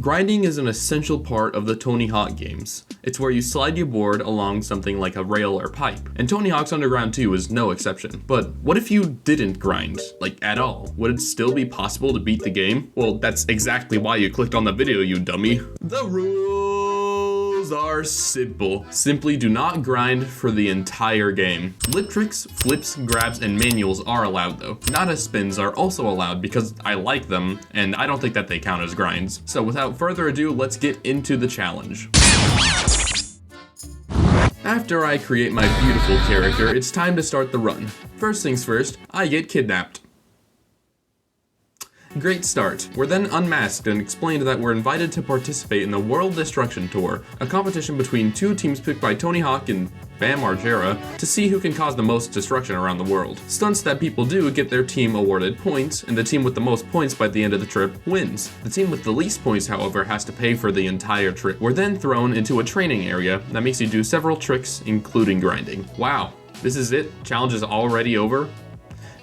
Grinding is an essential part of the Tony Hawk games. It's where you slide your board along something like a rail or pipe, and Tony Hawk's Underground 2 is no exception. But what if you didn't grind, like at all? Would it still be possible to beat the game? Well, that's exactly why you clicked on the video, you dummy. The rules are simple. Simply do not grind for the entire game. Lip tricks, flips, grabs, and manuals are allowed though. Natas Spins are also allowed because I like them, and I don't think that they count as grinds. So without further ado, let's get into the challenge. After I create my beautiful character, it's time to start the run. First things first, I get kidnapped. Great start. We're then unmasked and explained that we're invited to participate in the World Destruction Tour, a competition between two teams picked by Tony Hawk and Bam Margera to see who can cause the most destruction around the world. Stunts that people do get their team awarded points, and the team with the most points by the end of the trip wins. The team with the least points, however, has to pay for the entire trip. We're then thrown into a training area that makes you do several tricks, including grinding. Wow, this is it? Challenge is already over?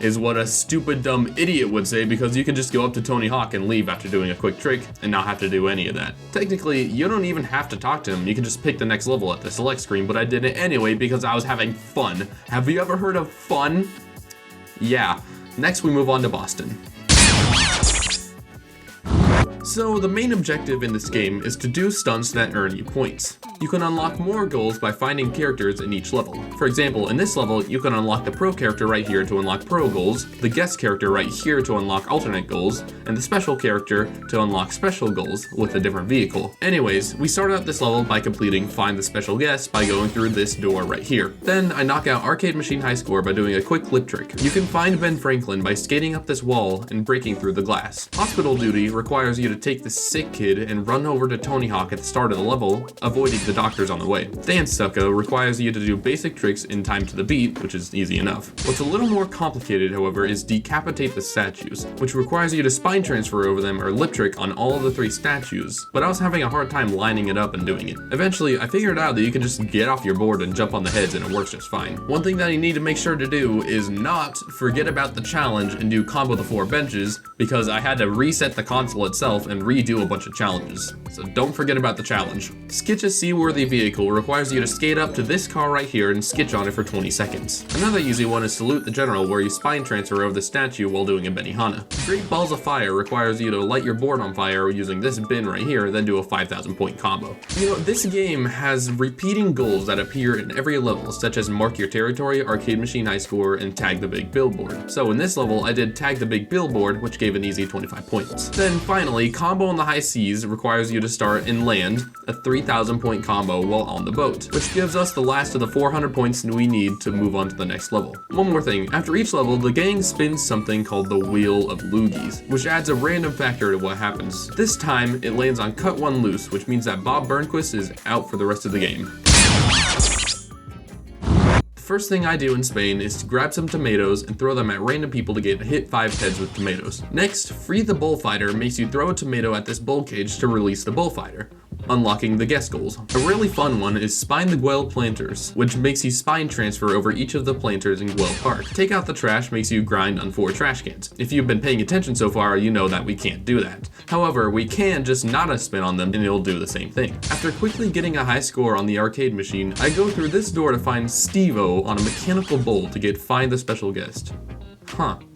Is what a stupid dumb idiot would say, because you can just go up to Tony Hawk and leave after doing a quick trick and not have to do any of that. Technically, you don't even have to talk to him, you can just pick the next level at the select screen, but I did it anyway because I was having fun. Have you ever heard of fun? Yeah. Next we move on to Boston. So the main objective in this game is to do stunts that earn you points. You can unlock more goals by finding characters in each level. For example, in this level, you can unlock the pro character right here to unlock pro goals, the guest character right here to unlock alternate goals, and the special character to unlock special goals with a different vehicle. Anyways, we start out this level by completing Find the Special Guest by going through this door right here. Then I knock out Arcade Machine High Score by doing a quick lip trick. You can find Ben Franklin by skating up this wall and breaking through the glass. Hospital Duty requires you to take the sick kid and run over to Tony Hawk at the start of the level, avoiding the doctors on the way. Dance Sucka requires you to do basic tricks in time to the beat, which is easy enough. What's a little more complicated, however, is Decapitate the Statues, which requires you to spine transfer over them or lip trick on all of the 3 statues, but I was having a hard time lining it up and doing it. Eventually, I figured out that you can just get off your board and jump on the heads and it works just fine. One thing that you need to make sure to do is not forget about the challenge and do combo the 4 benches, because I had to reset the console itself and redo a bunch of challenges. So don't forget about the challenge. Skitch a seaworthy vehicle requires you to skate up to this car right here and skitch on it for 20 seconds. Another easy one is Salute the General, where you spine transfer over the statue while doing a Benihana. Great Balls of Fire requires you to light your board on fire using this bin right here, then do a 5,000 point combo. You know, this game has repeating goals that appear in every level, such as Mark Your Territory, Arcade Machine High Score, and Tag the Big Billboard. So in this level, I did Tag the Big Billboard, which gave an easy 25 points. Then finally, Combo on the High Seas requires you to start and land a 3,000 point combo while on the boat, which gives us the last of the 400 points we need to move on to the next level. One more thing, after each level, the gang spins something called the Wheel of Loogies, which adds a random factor to what happens. This time, it lands on Cut 1 Loose, which means that Bob Burnquist is out for the rest of the game. First thing I do in Spain is to grab some tomatoes and throw them at random people to get hit 5 heads with tomatoes. Next, Free the Bullfighter makes you throw a tomato at this bull cage to release the bullfighter, unlocking the guest goals. A really fun one is Spine the Guel Planters, which makes you spine transfer over each of the planters in Guel Park. Take Out the Trash makes you grind on 4 trash cans. If you've been paying attention so far, you know that we can't do that. However, we can just not a spin on them and it'll do the same thing. After quickly getting a high score on the arcade machine, I go through this door to find Steve-O on a mechanical bull to get Find the Special Guest.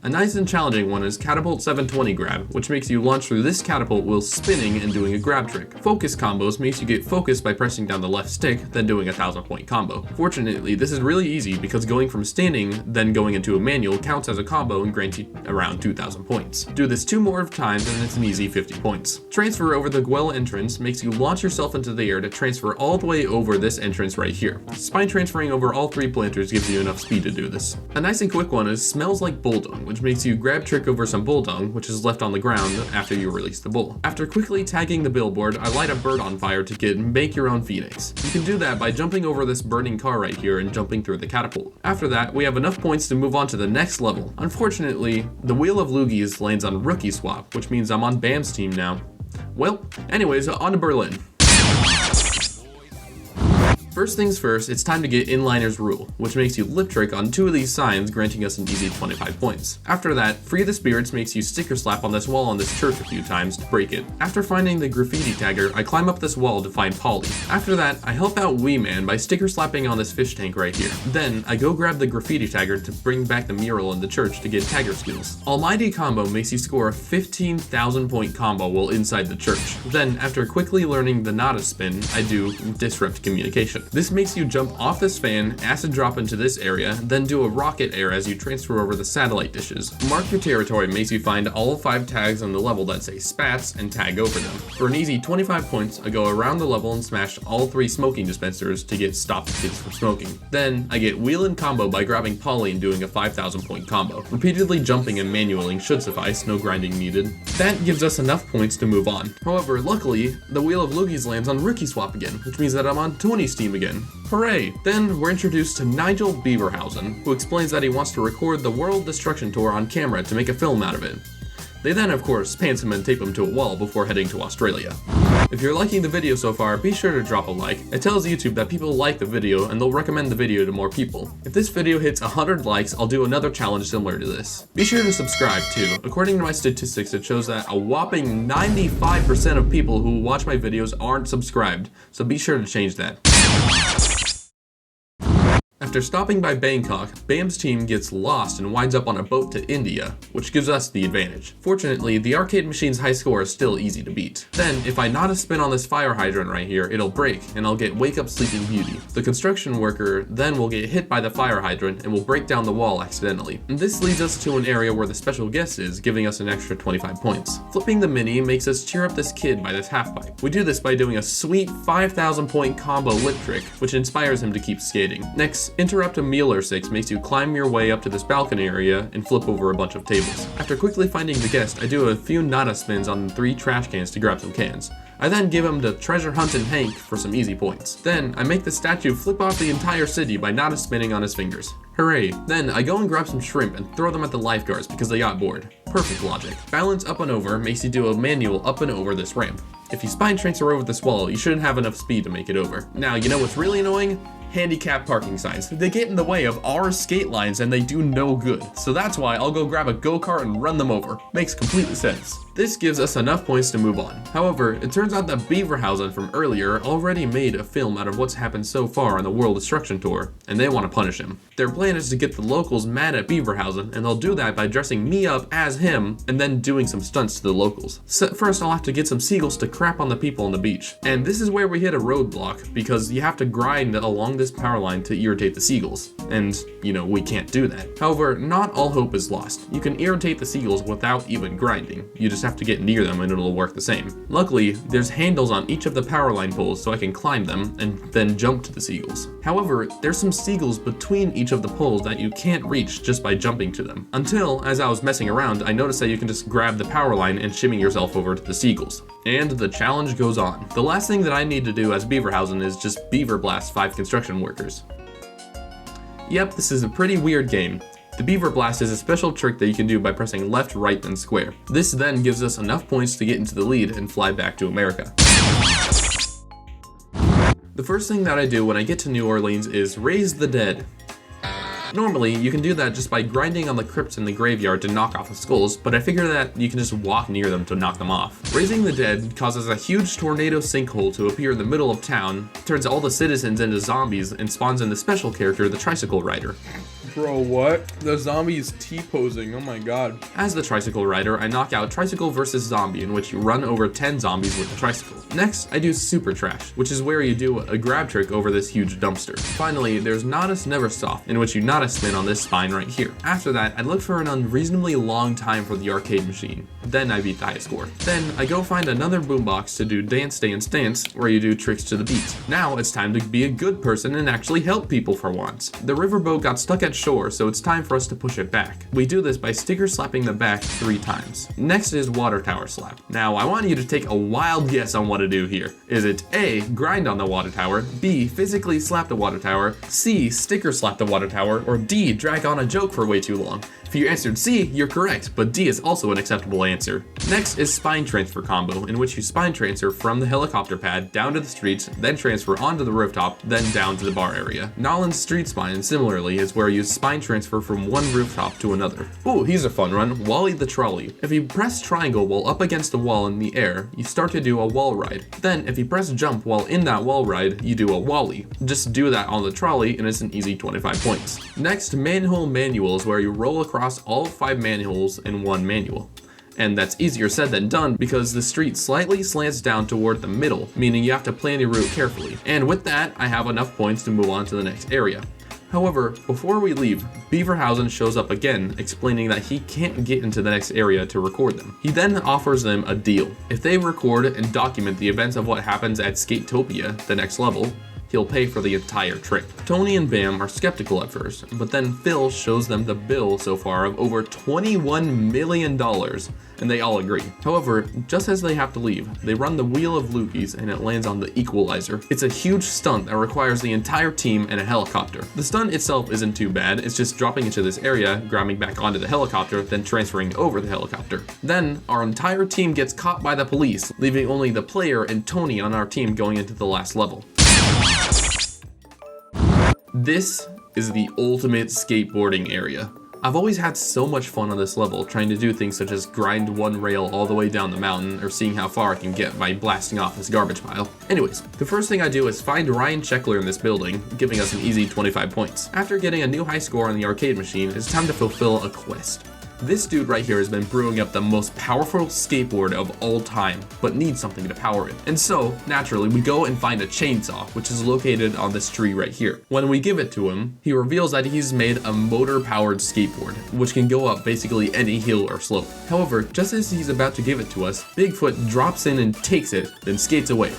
A nice and challenging one is Catapult 720 Grab, which makes you launch through this catapult while spinning and doing a grab trick. Focus Combos makes you get focused by pressing down the left stick, then doing a 1,000 point combo. Fortunately, this is really easy because going from standing, then going into a manual counts as a combo and grants you around 2,000 points. Do this 2 more times and it's an easy 50 points. Transfer over the Guel entrance makes you launch yourself into the air to transfer all the way over this entrance right here. Spine transferring over all 3 planters gives you enough speed to do this. A nice and quick one is Smells Like Bulldog, which makes you grab trick over some bull dung, which is left on the ground after you release the bull. After quickly tagging the billboard, I light a bird on fire to get Make Your Own Phoenix. You can do that by jumping over this burning car right here and jumping through the catapult. After that, we have enough points to move on to the next level. Unfortunately, the Wheel of Loogies lands on Rookie Swap, which means I'm on Bam's team now. Well, anyways, on to Berlin. First things first, it's time to get Inliner's Rule, which makes you lip trick on 2 of these signs, granting us an easy 25 points. After that, Free the Spirits makes you sticker slap on this wall on this church a few times to break it. After finding the graffiti tagger, I climb up this wall to find Polly. After that, I help out Wee Man by sticker slapping on this fish tank right here. Then, I go grab the graffiti tagger to bring back the mural in the church to get tagger skills. Almighty Combo makes you score a 15,000 point combo while inside the church. Then, after quickly learning the Natas Spin, I do Disrupt Communication. This makes you jump off this fan, acid drop into this area, then do a rocket air as you transfer over the satellite dishes. Mark Your Territory makes you find all 5 tags on the level that say spats and tag over them. For an easy 25 points, I go around the level and smash all 3 smoking dispensers to get Stop the Kids from Smoking. Then, I get Wheel and Combo by grabbing Polly and doing a 5,000 point combo. Repeatedly jumping and manualing should suffice, no grinding needed. That gives us enough points to move on. However, luckily, the Wheel of Loogies lands on Rookie Swap again, which means that I'm on Tony's team again. Hooray! Then we're introduced to Nigel Beaverhausen, who explains that he wants to record the World Destruction Tour on camera to make a film out of it. They then, of course, pants him and tape him to a wall before heading to Australia. If you're liking the video so far, be sure to drop a like. It tells YouTube that people like the video and they'll recommend the video to more people. If this video hits 100 likes, I'll do another challenge similar to this. Be sure to subscribe too. According to my statistics, it shows that a whopping 95% of people who watch my videos aren't subscribed, so be sure to change that. After stopping by Bangkok, Bam's team gets lost and winds up on a boat to India, which gives us the advantage. Fortunately, the arcade machine's high score is still easy to beat. Then, if I Natas Spin on this fire hydrant right here, it'll break, and I'll get Wake Up Sleeping Beauty. The construction worker then will get hit by the fire hydrant and will break down the wall accidentally. And this leads us to an area where the special guest is, giving us an extra 25 points. Flipping the mini makes us cheer up this kid by this half pipe. We do this by doing a sweet 5,000 point combo lip trick, which inspires him to keep skating. Next, Interrupt a Meal or 6 makes you climb your way up to this balcony area and flip over a bunch of tables. After quickly finding the guest, I do a few Natas Spins on 3 trash cans to grab some cans. I then give him the Treasure Hunt and Hank for some easy points. Then, I make the statue flip off the entire city by Natas Spinning on his fingers. Hooray! Then, I go and grab some shrimp and throw them at the lifeguards because they got bored. Perfect logic. Balance up and over makes you do a manual up and over this ramp. If you spine transfer over this wall, you shouldn't have enough speed to make it over. Now, you know what's really annoying? Handicap parking signs. They get in the way of our skate lines and they do no good. So that's why I'll go grab a go-kart and run them over. Makes complete sense. This gives us enough points to move on. However, it turns out that Beaverhausen from earlier already made a film out of what's happened so far on the World Destruction Tour, and they want to punish him. Their plan is to get the locals mad at Beaverhausen, and they'll do that by dressing me up as him and then doing some stunts to the locals. So first, I'll have to get some seagulls to crap on the people on the beach. And this is where we hit a roadblock, because you have to grind along this power line to irritate the seagulls. And, you know, we can't do that. However, not all hope is lost. You can irritate the seagulls without even grinding. You just have to get near them and it'll work the same. Luckily, there's handles on each of the power line poles so I can climb them and then jump to the seagulls. However, there's some seagulls between each of the poles that you can't reach just by jumping to them. Until, as I was messing around, I noticed that you can just grab the power line and shimmy yourself over to the seagulls. And the challenge goes on. The last thing that I need to do as Beaverhausen is just Beaver Blast 5 construction workers. Yep, this is a pretty weird game. The Beaver Blast is a special trick that you can do by pressing left, right, and square. This then gives us enough points to get into the lead and fly back to America. The first thing that I do when I get to New Orleans is raise the dead. Normally, you can do that just by grinding on the crypts in the graveyard to knock off the skulls, but I figure that you can just walk near them to knock them off. Raising the dead causes a huge tornado sinkhole to appear in the middle of town, turns all the citizens into zombies, and spawns in the special character, the Tricycle Rider. Bro, what? The zombie is T-posing, oh my god. As the Tricycle Rider, I knock out Tricycle vs. Zombie, in which you run over 10 zombies with the tricycle. Next, I do Super Trash, which is where you do a grab trick over this huge dumpster. Finally, there's Natas Never Soft, in which you Natas Spin on this spine right here. After that, I look for an unreasonably long time for the arcade machine. Then I beat the high score. Then, I go find another boombox to do Dance Dance Dance, where you do tricks to the beat. Now, it's time to be a good person and actually help people for once. The riverboat got stuck at shore, so it's time for us to push it back. We do this by sticker slapping the back 3 times. Next is Water Tower Slap. Now, I want you to take a wild guess on what to do here. Is it A, grind on the water tower, B, physically slap the water tower, C, sticker slap the water tower, or D, drag on a joke for way too long? If you answered C, you're correct, but D is also an acceptable answer. Next is spine transfer combo, in which you spine transfer from the helicopter pad down to the streets, then transfer onto the rooftop, then down to the bar area. Nolan's street spine, similarly, is where you spine transfer from one rooftop to another. Ooh, here's a fun run, Wally the Trolley. If you press triangle while up against a wall in the air, you start to do a wall ride. Then, if you press jump while in that wall ride, you do a Wally. Just do that on the trolley and it's an easy 25 points. Next, manhole manual is where you roll across all 5 manholes in one manual. And that's easier said than done because the street slightly slants down toward the middle, meaning you have to plan your route carefully. And with that, I have enough points to move on to the next area. However, before we leave, Beaverhausen shows up again, explaining that he can't get into the next area to record them. He then offers them a deal. If they record and document the events of what happens at Skatopia, the next level, he'll pay for the entire trip. Tony and Bam are skeptical at first, but then Phil shows them the bill so far of over $21 million, and they all agree. However, just as they have to leave, they run the Wheel of Loogies and it lands on the equalizer. It's a huge stunt that requires the entire team and a helicopter. The stunt itself isn't too bad, it's just dropping into this area, grabbing back onto the helicopter, then transferring over the helicopter. Then, our entire team gets caught by the police, leaving only the player and Tony on our team going into the last level. This is the ultimate skateboarding area. I've always had so much fun on this level, trying to do things such as grind one rail all the way down the mountain, or seeing how far I can get by blasting off this garbage pile. Anyways, the first thing I do is find Ryan Checkler in this building, giving us an easy 25 points. After getting a new high score on the arcade machine, it's time to fulfill a quest. This dude right here has been brewing up the most powerful skateboard of all time, but needs something to power it. And so, naturally, we go and find a chainsaw, which is located on this tree right here. When we give it to him, he reveals that he's made a motor-powered skateboard, which can go up basically any hill or slope. However, just as he's about to give it to us, Bigfoot drops in and takes it, then skates away.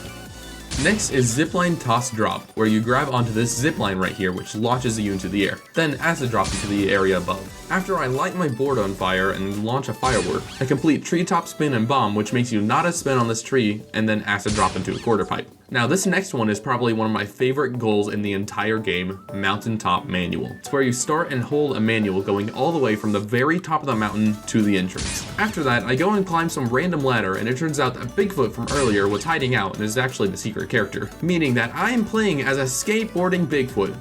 Next is zipline toss drop, where you grab onto this zipline right here, which launches you into the air, then acid drop into the area above. After I light my board on fire and launch a firework, I complete treetop spin and bomb, which makes you Natas spin on this tree, and then acid drop into a quarter pipe. Now this next one is probably one of my favorite goals in the entire game, mountaintop manual. It's where you start and hold a manual going all the way from the very top of the mountain to the entrance. After that, I go and climb some random ladder, and it turns out that Bigfoot from earlier was hiding out and is actually the secret character, meaning that I am playing as a skateboarding Bigfoot.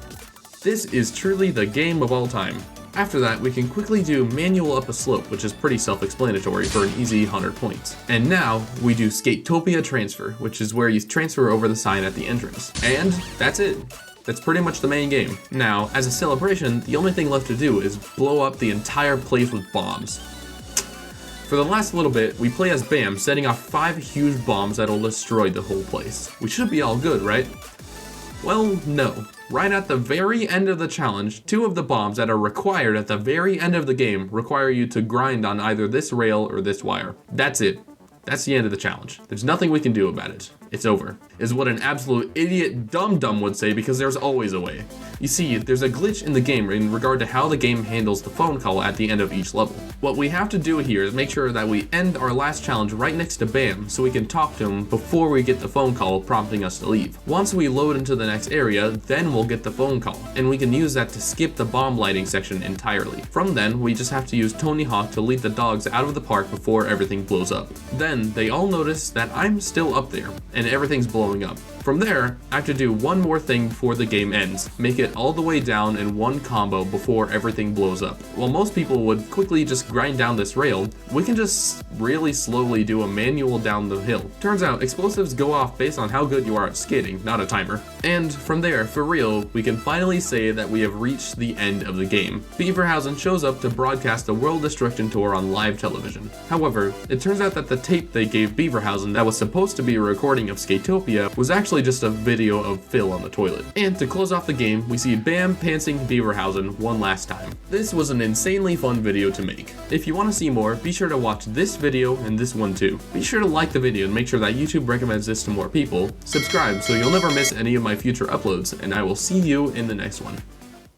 This is truly the game of all time. After that, we can quickly do manual up a slope, which is pretty self-explanatory for an easy 100 points. And now, we do Skatopia transfer, which is where you transfer over the sign at the entrance. And that's it. That's pretty much the main game. Now, as a celebration, the only thing left to do is blow up the entire place with bombs. For the last little bit, we play as Bam, setting off 5 huge bombs that'll destroy the whole place. We should be all good, right? Well, no. Right at the very end of the challenge, 2 of the bombs that are required at the very end of the game require you to grind on either this rail or this wire. That's it. That's the end of the challenge. There's nothing we can do about it. It's over. Is what an absolute idiot dum-dum would say, because there's always a way. You see, there's a glitch in the game in regard to how the game handles the phone call at the end of each level. What we have to do here is make sure that we end our last challenge right next to Bam so we can talk to him before we get the phone call prompting us to leave. Once we load into the next area, then we'll get the phone call, and we can use that to skip the bomb lighting section entirely. From then, we just have to use Tony Hawk to lead the dogs out of the park before everything blows up. Then, they all notice that I'm still up there, and everything's blowing up. From there, I have to do one more thing before the game ends, make it all the way down in one combo before everything blows up. While most people would quickly just grind down this rail, we can just really slowly do a manual down the hill. Turns out, explosives go off based on how good you are at skating, not a timer. And from there, for real, we can finally say that we have reached the end of the game. Beaverhausen shows up to broadcast the World Destruction Tour on live television. However, it turns out that the tape they gave Beaverhausen that was supposed to be a recording of Skatopia was actually just a video of Phil on the toilet. And to close off the game, we see Bam pantsing Beaverhausen one last time. This was an insanely fun video to make. If you want to see more, be sure to watch this video and this one too. Be sure to like the video and make sure that YouTube recommends this to more people. Subscribe so you'll never miss any of my future uploads, and I will see you in the next one.